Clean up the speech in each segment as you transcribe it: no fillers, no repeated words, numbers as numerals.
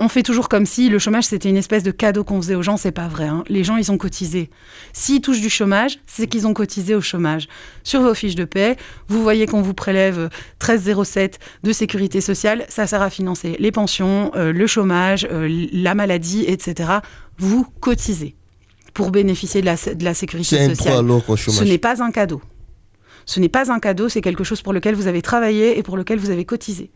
on fait toujours comme si le chômage, c'était une espèce de cadeau qu'on faisait aux gens. C'est pas vrai, hein. Les gens, ils ont cotisé. S'ils touchent du chômage, c'est qu'ils ont cotisé au chômage. Sur vos fiches de paie, vous voyez qu'on vous prélève 13,07 de sécurité sociale. Ça sert à financer les pensions, le chômage, la maladie, etc. Vous cotisez pour bénéficier de la sécurité sociale. C'est un droit alors au chômage. Ce n'est pas un cadeau. Ce n'est pas un cadeau, c'est quelque chose pour lequel vous avez travaillé et pour lequel vous avez cotisé.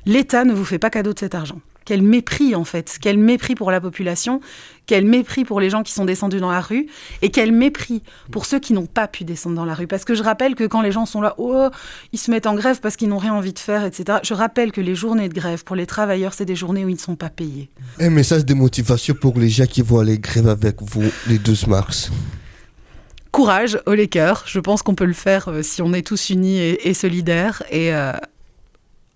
L'État ne vous fait pas cadeau de cet argent. Quel mépris, en fait. Quel mépris pour la population, quel mépris pour les gens qui sont descendus dans la rue, et quel mépris pour ceux qui n'ont pas pu descendre dans la rue. Parce que je rappelle que quand les gens sont là, ils se mettent en grève parce qu'ils n'ont rien envie de faire, etc. Je rappelle que les journées de grève, pour les travailleurs, c'est des journées où ils ne sont pas payés. Un message de motivation pour les gens qui vont aller grève avec vous le 12 mars. Courage, haut les cœurs. Je pense qu'on peut le faire si on est tous unis et solidaires. Et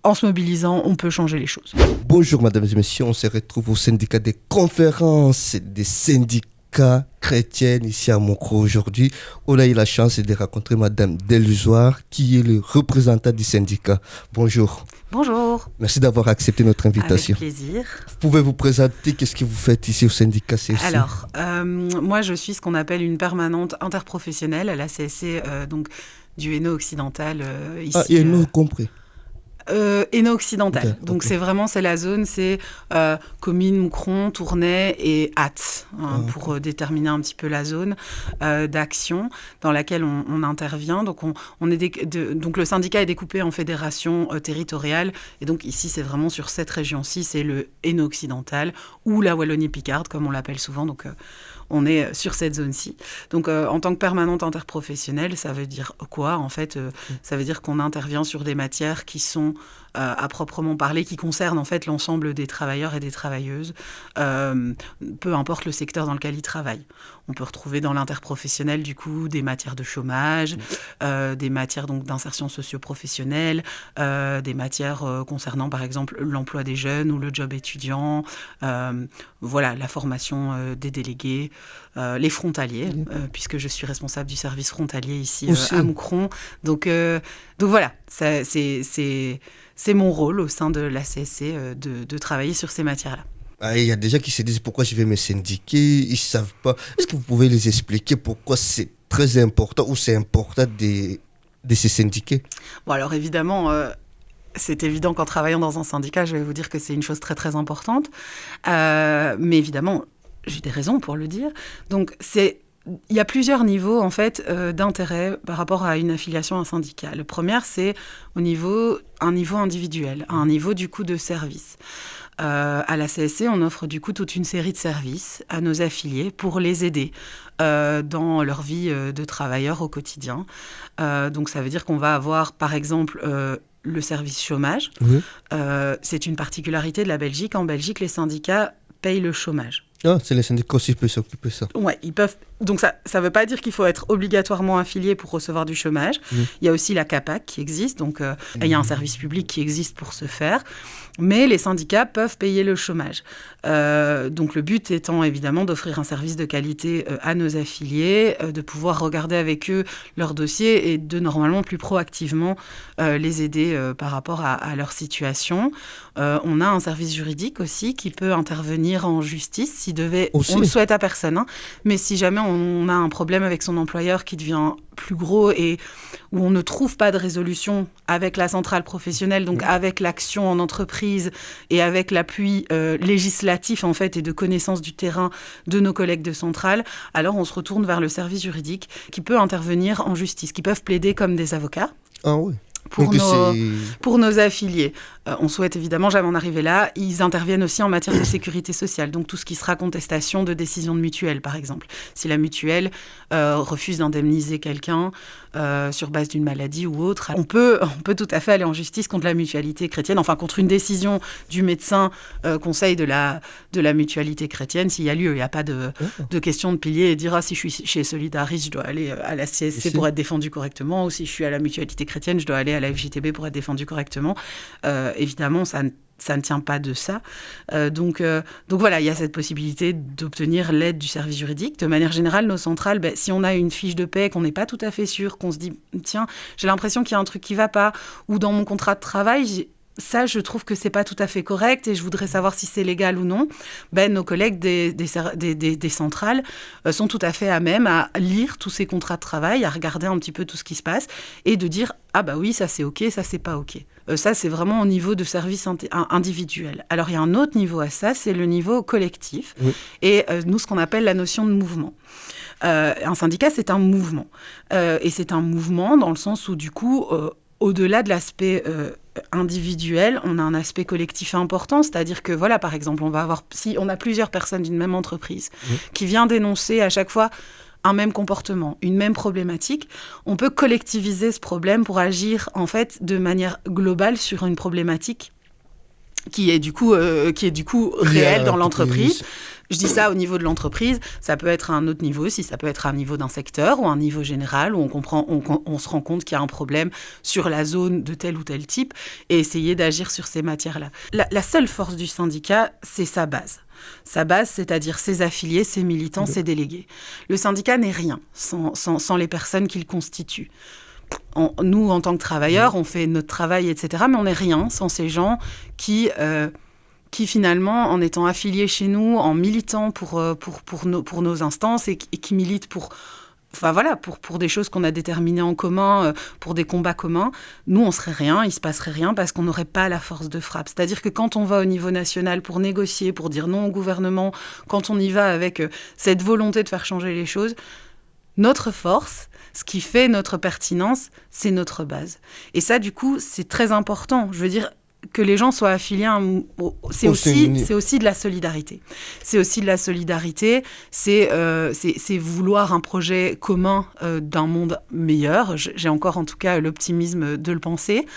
en se mobilisant, on peut changer les choses. Bonjour, mesdames et messieurs. On se retrouve au syndicat des conférences des syndicats chrétiens ici à Mokro aujourd'hui. On a eu la chance de rencontrer Madame Delusoire, qui est le représentant du syndicat. Bonjour. Bonjour. Merci d'avoir accepté notre invitation. Avec plaisir. Vous pouvez vous présenter, qu'est-ce que vous faites ici au syndicat CSC? Alors, moi je suis ce qu'on appelle une permanente interprofessionnelle à la CSC, donc du Hainaut occidental ici. Ah, Hainaut compris. Hainaut occidental. Okay, Donc c'est la zone, c'est Comines, Moucron, Tournai et Ath, pour déterminer un petit peu la zone d'action dans laquelle on intervient. Donc donc le syndicat est découpé en fédérations territoriales, et donc ici c'est vraiment sur cette région-ci, c'est le Hainaut occidental ou la Wallonie-Picarde comme on l'appelle souvent. Donc on est sur cette zone-ci. Donc, en tant que permanente interprofessionnelle, ça veut dire quoi, en fait Ça veut dire qu'on intervient sur des matières qui sont, à proprement parler, qui concernent, en fait, l'ensemble des travailleurs et des travailleuses, peu importe le secteur dans lequel ils travaillent. On peut retrouver dans l'interprofessionnel, du coup, des matières de chômage, des matières donc, d'insertion socio-professionnelle, des matières concernant, par exemple, l'emploi des jeunes ou le job étudiant, voilà, la formation des délégués, les frontaliers, puisque je suis responsable du service frontalier ici à Moucron. Donc voilà, c'est mon rôle au sein de la CSC de travailler sur ces matières-là. Il y a des gens qui se disent pourquoi je vais me syndiquer, ils ne savent pas. Est-ce que vous pouvez les expliquer pourquoi c'est très important ou c'est important de se syndiquer? Bon, alors évidemment, c'est évident qu'en travaillant dans un syndicat, je vais vous dire que c'est une chose très très importante. Mais évidemment, j'ai des raisons pour le dire. Donc il y a plusieurs niveaux en fait d'intérêt par rapport à une affiliation à un syndicat. Le premier, c'est un niveau individuel, un niveau du coup de service. À la CSC, on offre du coup toute une série de services à nos affiliés pour les aider dans leur vie de travailleurs au quotidien. Donc ça veut dire qu'on va avoir par exemple le service chômage. Oui. C'est une particularité de la Belgique. En Belgique, les syndicats payent le chômage. Ah, c'est les syndicats aussi qui peuvent s'occuper de ça. Ouais, ils peuvent. Donc ça ne veut pas dire qu'il faut être obligatoirement affilié pour recevoir du chômage. Il y a aussi la CAPAC qui existe, donc il y a un service public qui existe pour ce faire. Mais les syndicats peuvent payer le chômage. Donc le but étant évidemment d'offrir un service de qualité à nos affiliés, de pouvoir regarder avec eux leurs dossiers et de normalement plus proactivement les aider par rapport à leur situation. On a un service juridique aussi qui peut intervenir en justice on le souhaite à personne, hein, mais si jamais on a un problème avec son employeur qui devient plus gros et où on ne trouve pas de résolution avec la centrale professionnelle, donc avec l'action en entreprise et avec l'appui législatif en fait et de connaissance du terrain de nos collègues de centrale, alors on se retourne vers le service juridique qui peut intervenir en justice, qui peuvent plaider comme des avocats. Ah oui. Pour nos affiliés. On souhaite évidemment jamais en arriver là. Ils interviennent aussi en matière de sécurité sociale, donc tout ce qui sera contestation de décision de mutuelle, par exemple. Si la mutuelle refuse d'indemniser quelqu'un sur base d'une maladie ou autre, on peut tout à fait aller en justice contre la mutualité chrétienne, enfin contre une décision du médecin conseil de la mutualité chrétienne, s'il y a lieu. Il n'y a pas de question de pilier et dire si je suis chez Solidaris, je dois aller à la CSC pour être défendu correctement, ou si je suis à la mutualité chrétienne, je dois aller à la FJTB pour être défendu correctement. Évidemment, ça ne tient pas de ça. Donc voilà, il y a cette possibilité d'obtenir l'aide du service juridique. De manière générale, nos centrales, si on a une fiche de paie qu'on n'est pas tout à fait sûr, qu'on se dit, tiens, j'ai l'impression qu'il y a un truc qui ne va pas, ou dans mon contrat de travail, ça, je trouve que c'est pas tout à fait correct et je voudrais savoir si c'est légal ou non. Nos collègues des centrales sont tout à fait à même à lire tous ces contrats de travail, à regarder un petit peu tout ce qui se passe et de dire « Ah bah oui, ça c'est OK, ça c'est pas OK ». Ça, c'est vraiment au niveau de service individuel. Alors, il y a un autre niveau à ça, c'est le niveau collectif. Oui. Et nous, ce qu'on appelle la notion de mouvement. Un syndicat, c'est un mouvement. Et c'est un mouvement dans le sens où, du coup, au-delà de l'aspect individuel, on a un aspect collectif important, c'est-à-dire que, voilà, par exemple, si on a plusieurs personnes d'une même entreprise qui vient dénoncer à chaque fois un même comportement, une même problématique, on peut collectiviser ce problème pour agir, en fait, de manière globale sur une problématique qui est du coup réelle dans l'entreprise. Je dis ça au niveau de l'entreprise, ça peut être à un autre niveau aussi, ça peut être à un niveau d'un secteur ou à un niveau général où on se rend compte qu'il y a un problème sur la zone de tel ou tel type et essayer d'agir sur ces matières-là. La seule force du syndicat, c'est sa base. Sa base, c'est-à-dire ses affiliés, ses militants, ses délégués. Le syndicat n'est rien sans les personnes qu'il constitue. Nous, en tant que travailleurs, on fait notre travail, etc., mais on n'est rien sans ces gens qui finalement, en étant affiliés chez nous, en militant pour nos instances et qui militent pour des choses qu'on a déterminées en commun, pour des combats communs, nous, on serait rien, il se passerait rien parce qu'on n'aurait pas la force de frappe. C'est-à-dire que quand on va au niveau national pour négocier, pour dire non au gouvernement, quand on y va avec cette volonté de faire changer les choses, notre force, ce qui fait notre pertinence, c'est notre base. Et ça, du coup, c'est très important. Je veux dire, que les gens soient affiliés à c'est aussi de la solidarité. C'est aussi de la solidarité, c'est vouloir un projet commun d'un monde meilleur. J'ai encore en tout cas l'optimisme de le penser.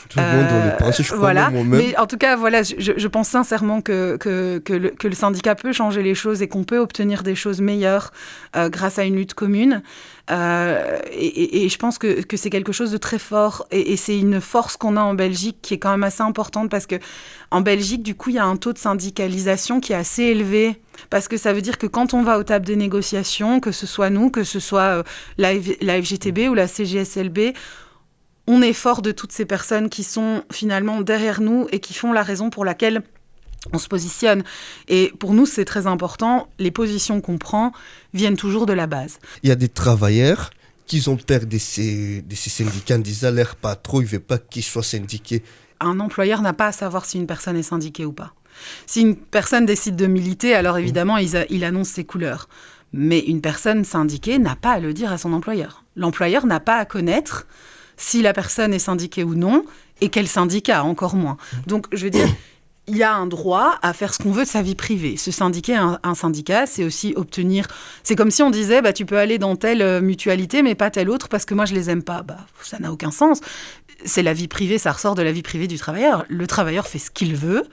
Tout le monde le pense, je crois, voilà. moi-même. Mais en tout cas, voilà, je pense sincèrement que le syndicat peut changer les choses et qu'on peut obtenir des choses meilleures grâce à une lutte commune. Et je pense que c'est quelque chose de très fort et c'est une force qu'on a en Belgique qui est quand même assez importante parce que en Belgique, du coup, il y a un taux de syndicalisation qui est assez élevé parce que ça veut dire que quand on va aux tables des négociations, que ce soit nous, que ce soit la FGTB ou la CGSLB, on est fort de toutes ces personnes qui sont finalement derrière nous et qui font la raison pour laquelle on se positionne. Et pour nous, c'est très important. Les positions qu'on prend viennent toujours de la base. Il y a des travailleurs qui ont peur de ces syndicats en disant leur patron, il ne veut pas qu'ils soient syndiqués. Un employeur n'a pas à savoir si une personne est syndiquée ou pas. Si une personne décide de militer, alors évidemment, il annonce ses couleurs. Mais une personne syndiquée n'a pas à le dire à son employeur. L'employeur n'a pas à connaître si la personne est syndiquée ou non, et quel syndicat, encore moins. Donc, je veux dire, il y a un droit à faire ce qu'on veut de sa vie privée. Se syndiquer un syndicat, c'est aussi obtenir... C'est comme si on disait, tu peux aller dans telle mutualité, mais pas telle autre, parce que moi, je les aime pas. Ça n'a aucun sens. C'est la vie privée, ça ressort de la vie privée du travailleur. Le travailleur fait ce qu'il veut,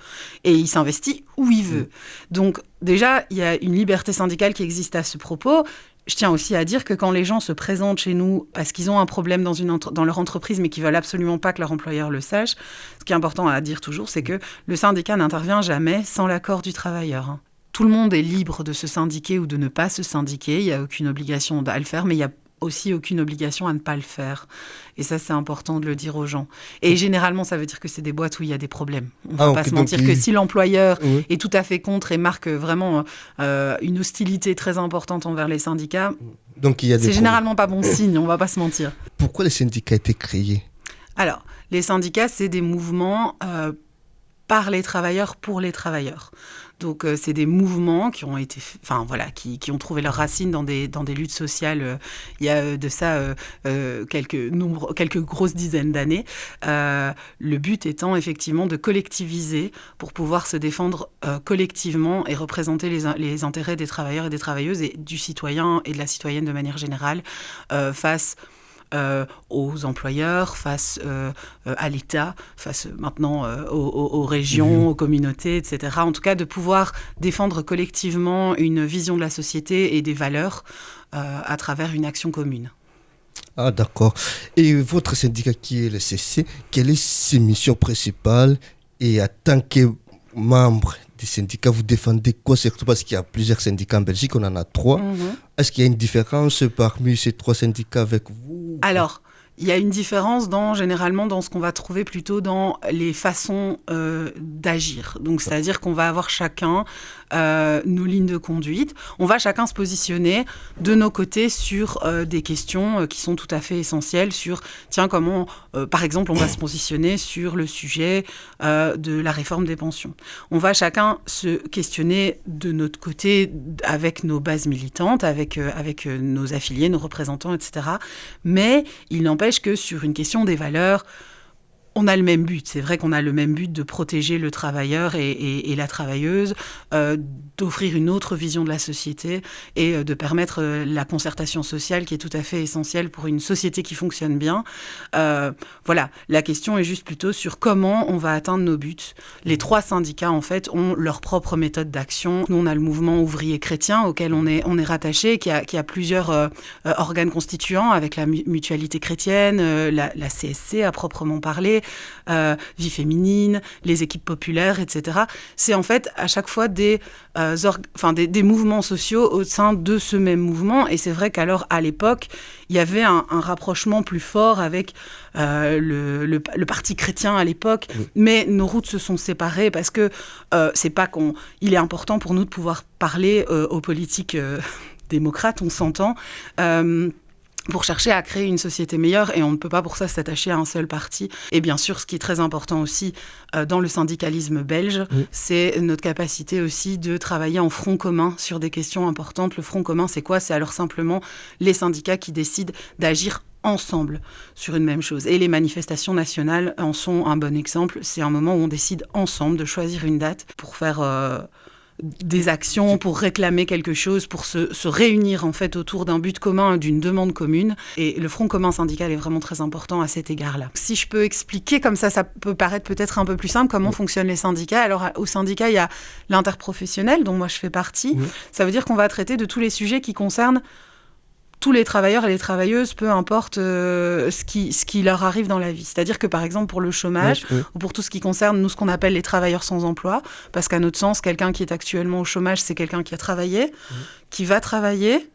et il s'investit où il veut. Donc, déjà, il y a une liberté syndicale qui existe à ce propos. Je tiens aussi à dire que quand les gens se présentent chez nous parce qu'ils ont un problème dans leur entreprise mais qu'ils veulent absolument pas que leur employeur le sache, ce qui est important à dire toujours, c'est que le syndicat n'intervient jamais sans l'accord du travailleur. Tout le monde est libre de se syndiquer ou de ne pas se syndiquer. Il n'y a aucune obligation à le faire, mais il y a aussi aucune obligation à ne pas le faire. Et ça, c'est important de le dire aux gens. Et généralement, ça veut dire que c'est des boîtes où il y a des problèmes. On ne va pas se mentir que si l'employeur est tout à fait contre et marque vraiment une hostilité très importante envers les syndicats, donc, c'est généralement pas bon signe, on ne va pas se mentir. Pourquoi les syndicats étaient créés ? Alors, les syndicats, c'est des mouvements par les travailleurs, pour les travailleurs. Donc, c'est des mouvements qui ont été, qui ont trouvé leurs racines dans des luttes sociales. Il y a de ça quelques grosses dizaines d'années. Le but étant effectivement de collectiviser pour pouvoir se défendre collectivement et représenter les intérêts des travailleurs et des travailleuses et du citoyen et de la citoyenne de manière générale face aux employeurs, face à l'État, face maintenant aux régions, aux communautés, etc. En tout cas, de pouvoir défendre collectivement une vision de la société et des valeurs à travers une action commune. Ah, d'accord. Et votre syndicat qui est le CC, quelle est ses missions principales et en tant que membre des syndicats, vous défendez quoi, surtout parce qu'il y a plusieurs syndicats en Belgique, on en a 3. Est-ce qu'il y a une différence parmi ces 3 syndicats avec vous ? Alors, Il y a une différence généralement dans ce qu'on va trouver plutôt dans les façons d'agir. Donc, c'est-à-dire qu'on va avoir chacun nos lignes de conduite. On va chacun se positionner de nos côtés sur des questions qui sont tout à fait essentielles sur, comment, par exemple, on va se positionner sur le sujet de la réforme des pensions. On va chacun se questionner de notre côté avec nos bases militantes, avec nos affiliés, nos représentants, etc. Mais il n'empêche que sur une question des valeurs, on a le même but. C'est vrai qu'on a le même but de protéger le travailleur et la travailleuse, d'offrir une autre vision de la société et de permettre la concertation sociale qui est tout à fait essentielle pour une société qui fonctionne bien. Voilà, la question est juste plutôt sur comment on va atteindre nos buts. Les 3 syndicats, en fait, ont leur propre méthode d'action. Nous, on a le mouvement ouvrier chrétien auquel on est rattaché, qui a plusieurs organes constituants, avec la mutualité chrétienne, la CSC à proprement parler, vie féminine, les équipes populaires, etc. C'est en fait à chaque fois des mouvements sociaux au sein de ce même mouvement. Et c'est vrai qu'alors, à l'époque, il y avait un rapprochement plus fort avec le parti chrétien à l'époque. Oui. Mais nos routes se sont séparées parce que c'est pas il est important pour nous de pouvoir parler aux politiques démocrates, on s'entend, pour chercher à créer une société meilleure, et on ne peut pas pour ça s'attacher à un seul parti. Et bien sûr, ce qui est très important aussi dans le syndicalisme belge, c'est notre capacité aussi de travailler en front commun sur des questions importantes. Le front commun, c'est quoi ? C'est alors simplement les syndicats qui décident d'agir ensemble sur une même chose. Et les manifestations nationales en sont un bon exemple. C'est un moment où on décide ensemble de choisir une date pour faire des actions, pour réclamer quelque chose, pour se réunir en fait autour d'un but commun, d'une demande commune. Et le front commun syndical est vraiment très important à cet égard-là. Si je peux expliquer, comme ça peut paraître peut-être un peu plus simple, comment fonctionnent les syndicats. Alors au syndicat, il y a l'interprofessionnel, dont moi je fais partie. Ça veut dire qu'on va traiter de tous les sujets qui concernent tous les travailleurs et les travailleuses, peu importe ce qui leur arrive dans la vie. C'est-à-dire que, par exemple, pour le chômage, ou pour tout ce qui concerne, nous, ce qu'on appelle les travailleurs sans emploi, parce qu'à notre sens, quelqu'un qui est actuellement au chômage, c'est quelqu'un qui a travaillé, qui va travailler,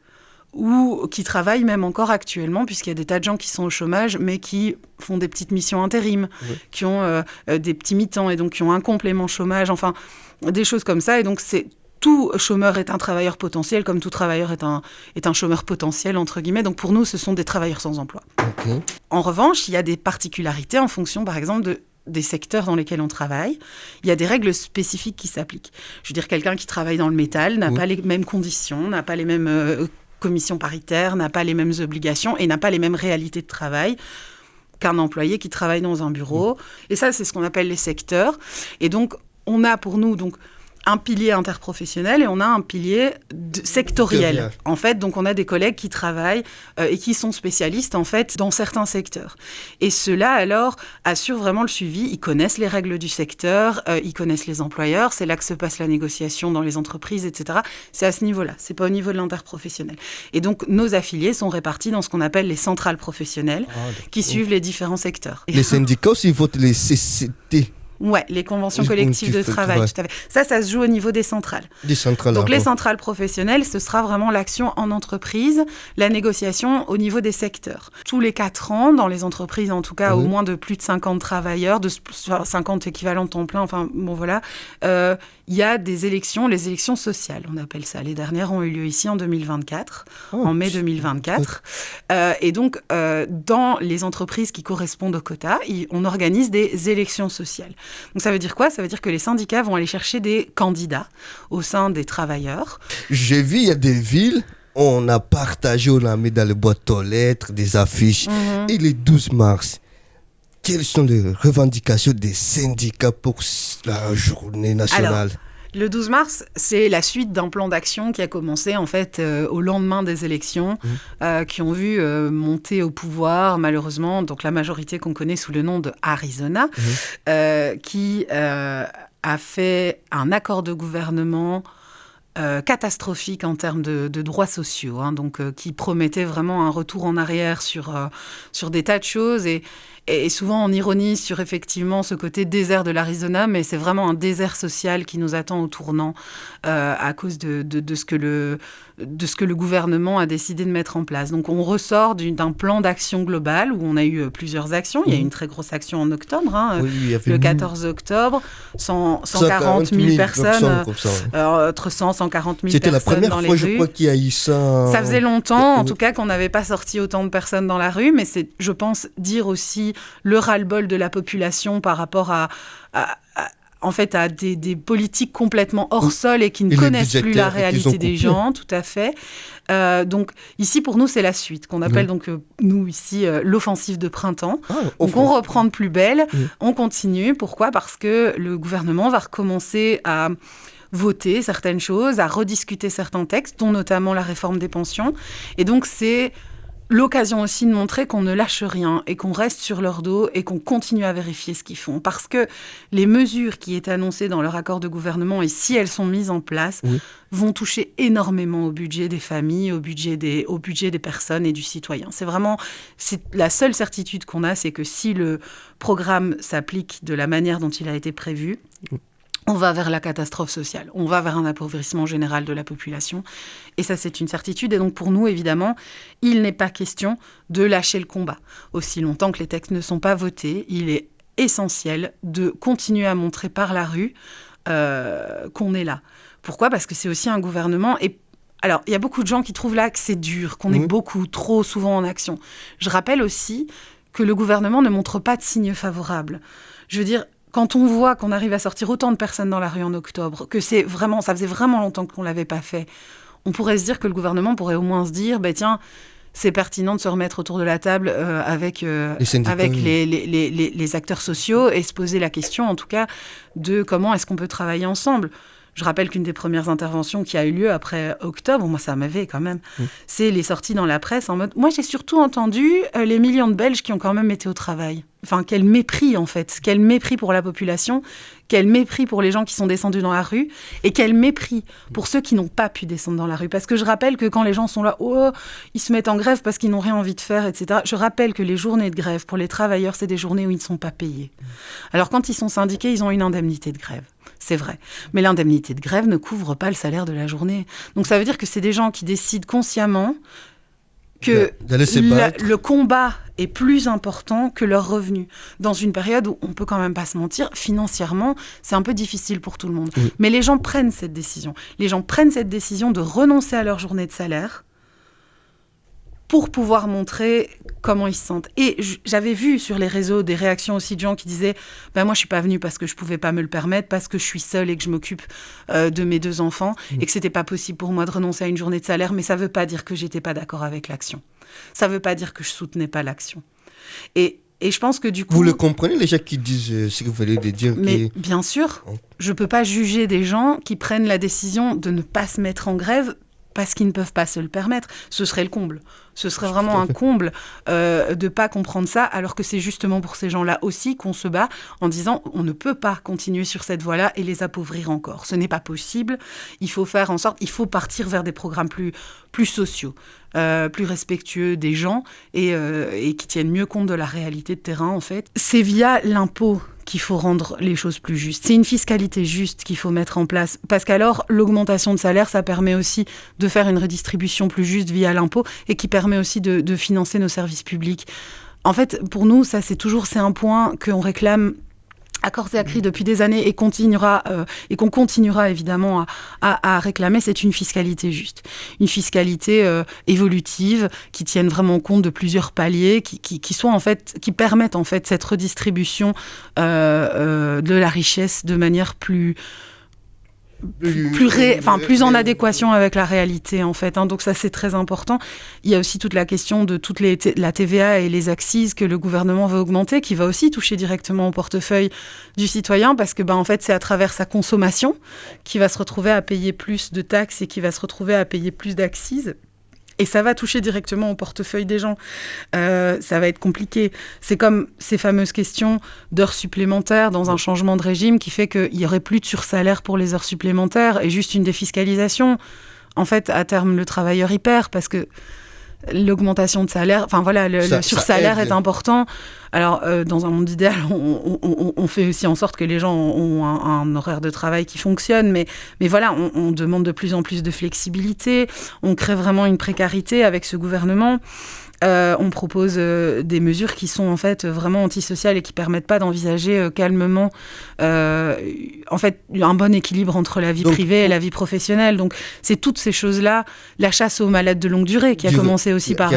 ou qui travaille même encore actuellement, puisqu'il y a des tas de gens qui sont au chômage, mais qui font des petites missions intérim, qui ont des petits mi-temps, et donc qui ont un complément chômage, enfin, des choses comme ça. Et donc, tout chômeur est un travailleur potentiel, comme tout travailleur est un chômeur potentiel, entre guillemets. Donc pour nous, ce sont des travailleurs sans emploi. Okay. En revanche, il y a des particularités en fonction, par exemple, des secteurs dans lesquels on travaille. Il y a des règles spécifiques qui s'appliquent. Je veux dire, quelqu'un qui travaille dans le métal n'a pas les mêmes conditions, n'a pas les mêmes commissions paritaires, n'a pas les mêmes obligations et n'a pas les mêmes réalités de travail qu'un employé qui travaille dans un bureau. Et ça, c'est ce qu'on appelle les secteurs. Et donc, on a pour nous un pilier interprofessionnel et on a un pilier sectoriel. En fait, donc on a des collègues qui travaillent et qui sont spécialistes en fait dans certains secteurs. Et ceux-là alors assurent vraiment le suivi. Ils connaissent les règles du secteur, ils connaissent les employeurs. C'est là que se passe la négociation dans les entreprises, etc. C'est à ce niveau-là. C'est pas au niveau de l'interprofessionnel. Et donc nos affiliés sont répartis dans ce qu'on appelle les centrales professionnelles qui suivent les différents secteurs. Les syndicats aussi votent les CCT. Ouais, les conventions collectives de travail, tout à fait. Ça se joue au niveau des centrales. Donc les centrales professionnelles, ce sera vraiment l'action en entreprise, la négociation au niveau des secteurs. Tous les 4 ans, dans les entreprises, en tout cas, au moins de plus de 50 travailleurs, de 50 équivalents temps plein, enfin bon voilà, il y a des élections, les élections sociales, on appelle ça. Les dernières ont eu lieu ici en 2024, en mai 2024. Et donc, dans les entreprises qui correspondent au quota, on organise des élections sociales. Donc ça veut dire quoi ? Ça veut dire que les syndicats vont aller chercher des candidats au sein des travailleurs. J'ai vu, il y a des villes, on a partagé, on a mis dans les boîtes aux lettres, des affiches. Et le 12 mars, quelles sont les revendications des syndicats pour la journée nationale ? Alors, le 12 mars, c'est la suite d'un plan d'action qui a commencé en fait au lendemain des élections, qui ont vu monter au pouvoir, malheureusement, donc la majorité qu'on connaît sous le nom de Arizona, qui a fait un accord de gouvernement catastrophique en termes de droits sociaux, donc qui promettait vraiment un retour en arrière sur des tas de choses. Et souvent, on ironise sur effectivement ce côté désert de l'Arizona, mais c'est vraiment un désert social qui nous attend au tournant à cause de ce que le gouvernement a décidé de mettre en place. Donc, on ressort d'un plan d'action global où on a eu plusieurs actions. Il y a eu une très grosse action en octobre, le 14 octobre, 140 000 personnes, entre 100 et 140 000 C'était personnes dans les rues. C'était la première fois, je crois, qu'il y a eu ça. Ça faisait longtemps, en tout cas, qu'on n'avait pas sorti autant de personnes dans la rue, mais c'est, je pense, dire aussi le ras-le-bol de la population par rapport à des politiques complètement hors sol et qui ne connaissent plus la réalité des gens, tout à fait. Donc ici, pour nous, c'est la suite, qu'on appelle donc, nous, ici, l'offensive de printemps. Donc on reprend de plus belle, on continue. Pourquoi ? Parce que le gouvernement va recommencer à voter certaines choses, à rediscuter certains textes, dont notamment la réforme des pensions. Et donc c'est l'occasion aussi de montrer qu'on ne lâche rien et qu'on reste sur leur dos et qu'on continue à vérifier ce qu'ils font. Parce que les mesures qui étaient annoncées dans leur accord de gouvernement, et si elles sont mises en place, vont toucher énormément au budget des familles, au budget des personnes et du citoyen. C'est la seule certitude qu'on a, c'est que si le programme s'applique de la manière dont il a été prévu, on va vers la catastrophe sociale, on va vers un appauvrissement général de la population. Et ça, c'est une certitude. Et donc, pour nous, évidemment, il n'est pas question de lâcher le combat. Aussi longtemps que les textes ne sont pas votés, il est essentiel de continuer à montrer par la rue qu'on est là. Pourquoi ? Parce que c'est aussi un gouvernement... Alors, il y a beaucoup de gens qui trouvent là que c'est dur, qu'on est beaucoup, trop souvent en action. Je rappelle aussi que le gouvernement ne montre pas de signes favorables. Je veux dire... Quand on voit qu'on arrive à sortir autant de personnes dans la rue en octobre, que ça faisait vraiment longtemps qu'on ne l'avait pas fait, on pourrait se dire que le gouvernement pourrait au moins se dire, tiens, c'est pertinent de se remettre autour de la table avec les acteurs sociaux et se poser la question, en tout cas, de comment est-ce qu'on peut travailler ensemble. Je rappelle qu'une des premières interventions qui a eu lieu après octobre, moi ça m'avait quand même, c'est les sorties dans la presse en mode... Moi j'ai surtout entendu les millions de Belges qui ont quand même été au travail. Enfin, quel mépris en fait, quel mépris pour la population, quel mépris pour les gens qui sont descendus dans la rue et quel mépris pour ceux qui n'ont pas pu descendre dans la rue. Parce que je rappelle que quand les gens sont là, ils se mettent en grève parce qu'ils n'ont rien envie de faire, etc. Je rappelle que les journées de grève pour les travailleurs, c'est des journées où ils ne sont pas payés. Alors quand ils sont syndiqués, ils ont une indemnité de grève. C'est vrai. Mais l'indemnité de grève ne couvre pas le salaire de la journée. Donc ça veut dire que c'est des gens qui décident consciemment que le combat est plus important que leurs revenus. Dans une période où, on peut quand même pas se mentir, financièrement, c'est un peu difficile pour tout le monde. Mais les gens prennent cette décision. Les gens prennent cette décision de renoncer à leur journée de salaire pour pouvoir montrer comment ils se sentent. Et j'avais vu sur les réseaux des réactions aussi de gens qui disaient « moi, je suis pas venue parce que je pouvais pas me le permettre, parce que je suis seule et que je m'occupe de mes 2 enfants et que c'était pas possible pour moi de renoncer à une journée de salaire, mais ça veut pas dire que j'étais pas d'accord avec l'action. Ça veut pas dire que je soutenais pas l'action. » Et je pense que du coup... Vous le comprenez, les gens qui disent ce que vous venez de dire? Mais bien sûr, je peux pas juger des gens qui prennent la décision de ne pas se mettre en grève parce qu'ils ne peuvent pas se le permettre. Ce serait le comble. Ce serait vraiment un comble de ne pas comprendre ça, alors que c'est justement pour ces gens-là aussi qu'on se bat en disant on ne peut pas continuer sur cette voie-là et les appauvrir encore. Ce n'est pas possible. Il faut faire en sorte, il faut partir vers des programmes plus sociaux, plus respectueux des gens et qui tiennent mieux compte de la réalité de terrain, en fait. C'est via l'impôt qu'il faut rendre les choses plus justes. C'est une fiscalité juste qu'il faut mettre en place. Parce qu'alors, l'augmentation de salaire, ça permet aussi de faire une redistribution plus juste via l'impôt et qui permet aussi de financer nos services publics. En fait, pour nous, ça, c'est un point qu'on réclame à corps et à cri depuis des années et qu'on continuera évidemment à réclamer. C'est une fiscalité juste. Une fiscalité évolutive qui tienne vraiment compte de plusieurs paliers, qui soient en fait, qui permettent en fait cette redistribution de la richesse de manière plus en adéquation avec la réalité, en fait. Donc ça, c'est très important. Il y a aussi toute la question de la TVA et les accises que le gouvernement veut augmenter, qui va aussi toucher directement au portefeuille du citoyen, parce que, en fait, c'est à travers sa consommation qu'il va se retrouver à payer plus de taxes et qu'il va se retrouver à payer plus d'accises. Et ça va toucher directement au portefeuille des gens. Ça va être compliqué. C'est comme ces fameuses questions d'heures supplémentaires dans un changement de régime qui fait qu'il n'y aurait plus de sursalaire pour les heures supplémentaires et juste une défiscalisation. En fait, à terme, le travailleur y perd parce que l'augmentation de salaire, enfin voilà, le sursalaire est important. Alors, dans un monde idéal, on fait aussi en sorte que les gens ont un horaire de travail qui fonctionne, mais voilà, on demande de plus en plus de flexibilité, on crée vraiment une précarité avec ce gouvernement. On propose des mesures qui sont en fait vraiment antisociales et qui permettent pas d'envisager calmement en fait un bon équilibre entre la vie privée et la vie professionnelle. Donc c'est toutes ces choses-là, la chasse aux malades de longue durée qui a commencé aussi par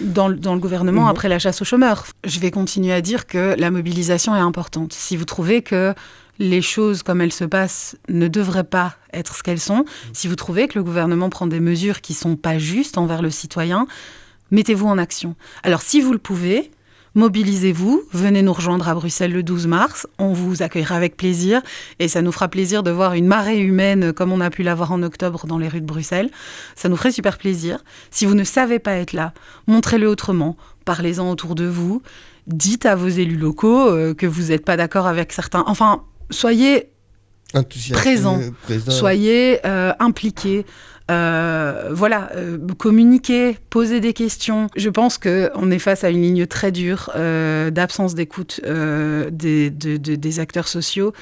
dans le gouvernement après la chasse aux chômeurs. Je vais continuer à dire que la mobilisation est importante. Si vous trouvez que les choses comme elles se passent ne devraient pas être ce qu'elles sont, si vous trouvez que le gouvernement prend des mesures qui sont pas justes envers le citoyen, mettez-vous en action. Alors, si vous le pouvez, mobilisez-vous, venez nous rejoindre à Bruxelles le 12 mars, on vous accueillera avec plaisir et ça nous fera plaisir de voir une marée humaine comme on a pu l'avoir en octobre dans les rues de Bruxelles. Ça nous ferait super plaisir. Si vous ne savez pas être là, montrez-le autrement, parlez-en autour de vous, dites à vos élus locaux que vous n'êtes pas d'accord avec certains... Enfin, soyez présents, soyez impliqués. Communiquer, poser des questions. Je pense qu'on est face à une ligne très dure d'absence d'écoute des acteurs sociaux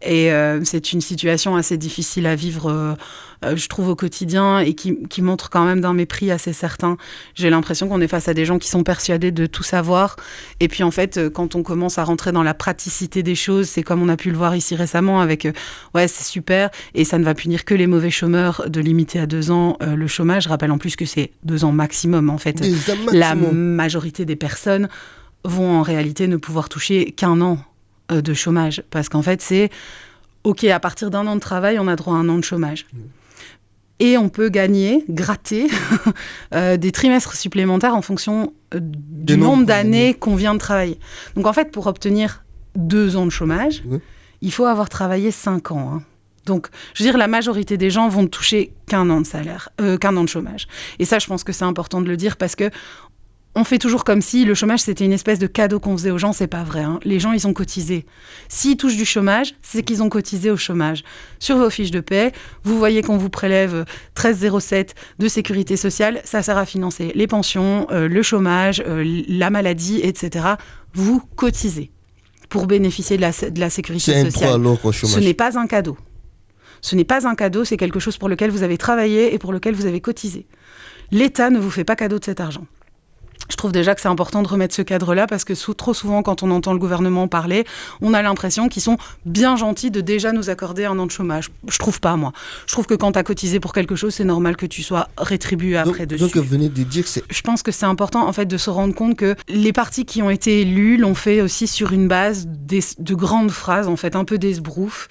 et c'est une situation assez difficile à vivre, je trouve, au quotidien et qui montre quand même d'un mépris assez certain. J'ai l'impression qu'on est face à des gens qui sont persuadés de tout savoir et puis en fait, quand on commence à rentrer dans la praticité des choses, c'est comme on a pu le voir ici récemment avec ouais, c'est super et ça ne va punir que les mauvais chômeurs de limiter à 2 ans le chômage. Je rappelle en plus que c'est 2 ans maximum en fait. La majorité des personnes vont en réalité ne pouvoir toucher qu'1 an de chômage parce qu'en fait c'est ok, à partir d'1 an de travail on a droit à 1 an de chômage. Et on peut gratter des trimestres supplémentaires en fonction du nombre d'années qu'on vient de travailler. Donc en fait, pour obtenir 2 ans de chômage, il faut avoir travaillé 5 ans. Hein. Donc, je veux dire, la majorité des gens vont toucher qu'1 an de salaire, qu'1 an de chômage. Et ça, je pense que c'est important de le dire parce que on fait toujours comme si le chômage, c'était une espèce de cadeau qu'on faisait aux gens. C'est pas vrai. Hein. Les gens, ils ont cotisé. S'ils touchent du chômage, c'est qu'ils ont cotisé au chômage. Sur vos fiches de paie, vous voyez qu'on vous prélève 13,07 de sécurité sociale. Ça sert à financer les pensions, le chômage, la maladie, etc. Vous cotisez pour bénéficier de la sécurité sociale. Ce n'est pas un cadeau. Ce n'est pas un cadeau, c'est quelque chose pour lequel vous avez travaillé et pour lequel vous avez cotisé. L'État ne vous fait pas cadeau de cet argent. Je trouve déjà que c'est important de remettre ce cadre-là parce que trop souvent, quand on entend le gouvernement parler, on a l'impression qu'ils sont bien gentils de déjà nous accorder 1 an de chômage. Je trouve pas, moi. Je trouve que quand tu as cotisé pour quelque chose, c'est normal que tu sois rétribué après dessus. Donc, vous venez de dire que c'est... Je pense que c'est important, en fait, de se rendre compte que les partis qui ont été élus l'ont fait aussi sur une base de grandes phrases, en fait, un peu d'esbrouf,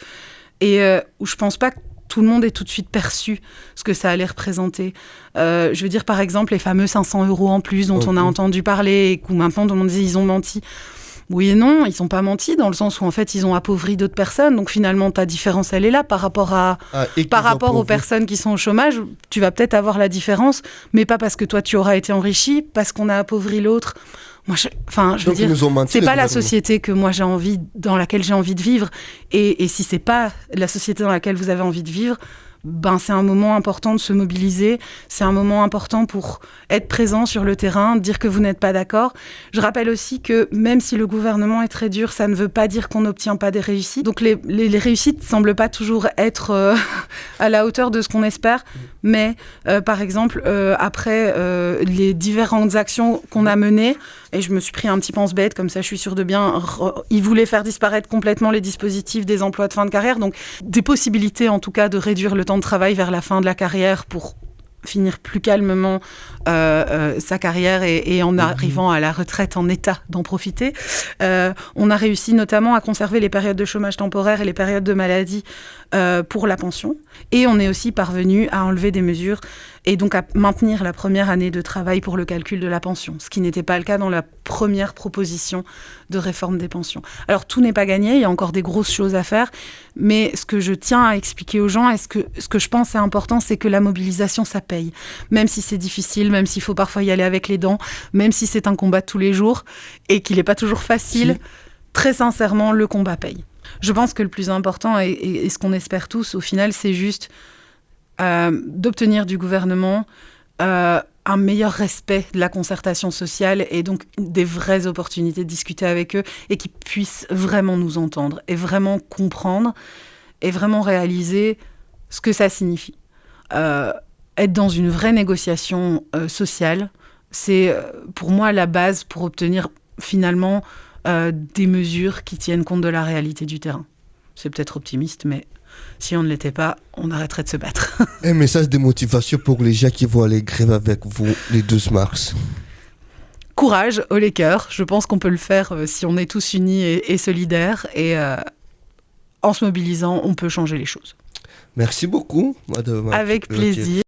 et où je pense pas que tout le monde ait tout de suite perçu ce que ça allait représenter. Je veux dire, par exemple, les fameux 500 € en plus dont on a entendu parler et où maintenant tout le monde dit ils ont menti. Oui et non, ils n'ont pas menti dans le sens où en fait ils ont appauvri d'autres personnes. Donc finalement ta différence elle est là par rapport aux personnes qui sont au chômage. Tu vas peut-être avoir la différence, mais pas parce que toi tu auras été enrichi, parce qu'on a appauvri l'autre. Moi, je veux dire, c'est pas la société que moi dans laquelle j'ai envie de vivre. Et si c'est pas la société dans laquelle vous avez envie de vivre, ben c'est un moment important de se mobiliser. C'est un moment important pour être présent sur le terrain, dire que vous n'êtes pas d'accord. Je rappelle aussi que même si le gouvernement est très dur, ça ne veut pas dire qu'on n'obtient pas des réussites. Donc les réussites semblent pas toujours être à la hauteur de ce qu'on espère. Mais par exemple, après les différentes actions qu'on a menées, et je me suis pris un petit pense-bête, comme ça je suis sûre de bien, ils voulaient faire disparaître complètement les dispositifs des emplois de fin de carrière, donc des possibilités en tout cas de réduire le temps de travail vers la fin de la carrière pour finir plus calmement sa carrière et en arrivant à la retraite en état d'en profiter. On a réussi notamment à conserver les périodes de chômage temporaire et les périodes de maladie pour la pension. Et on est aussi parvenu à enlever des mesures et donc à maintenir la première année de travail pour le calcul de la pension, ce qui n'était pas le cas dans la première proposition de réforme des pensions. Alors tout n'est pas gagné, il y a encore des grosses choses à faire, mais ce que je tiens à expliquer aux gens et ce que je pense est important, c'est que la mobilisation, ça paye. Même si c'est difficile, même s'il faut parfois y aller avec les dents, même si c'est un combat de tous les jours et qu'il n'est pas toujours facile, très sincèrement, le combat paye. Je pense que le plus important, et ce qu'on espère tous, au final, c'est juste d'obtenir du gouvernement un un meilleur respect de la concertation sociale et donc des vraies opportunités de discuter avec eux et qu'ils puissent vraiment nous entendre et vraiment comprendre et vraiment réaliser ce que ça signifie. Être dans une vraie négociation sociale, c'est pour moi la base pour obtenir finalement des mesures qui tiennent compte de la réalité du terrain. C'est peut-être optimiste, mais si on ne l'était pas, on arrêterait de se battre. Un message de motivation pour les gens qui vont aller grève avec vous les 12 mars. Courage, haut les cœurs. Je pense qu'on peut le faire si on est tous unis et solidaires. Et en se mobilisant, on peut changer les choses. Merci beaucoup, madame. Avec plaisir.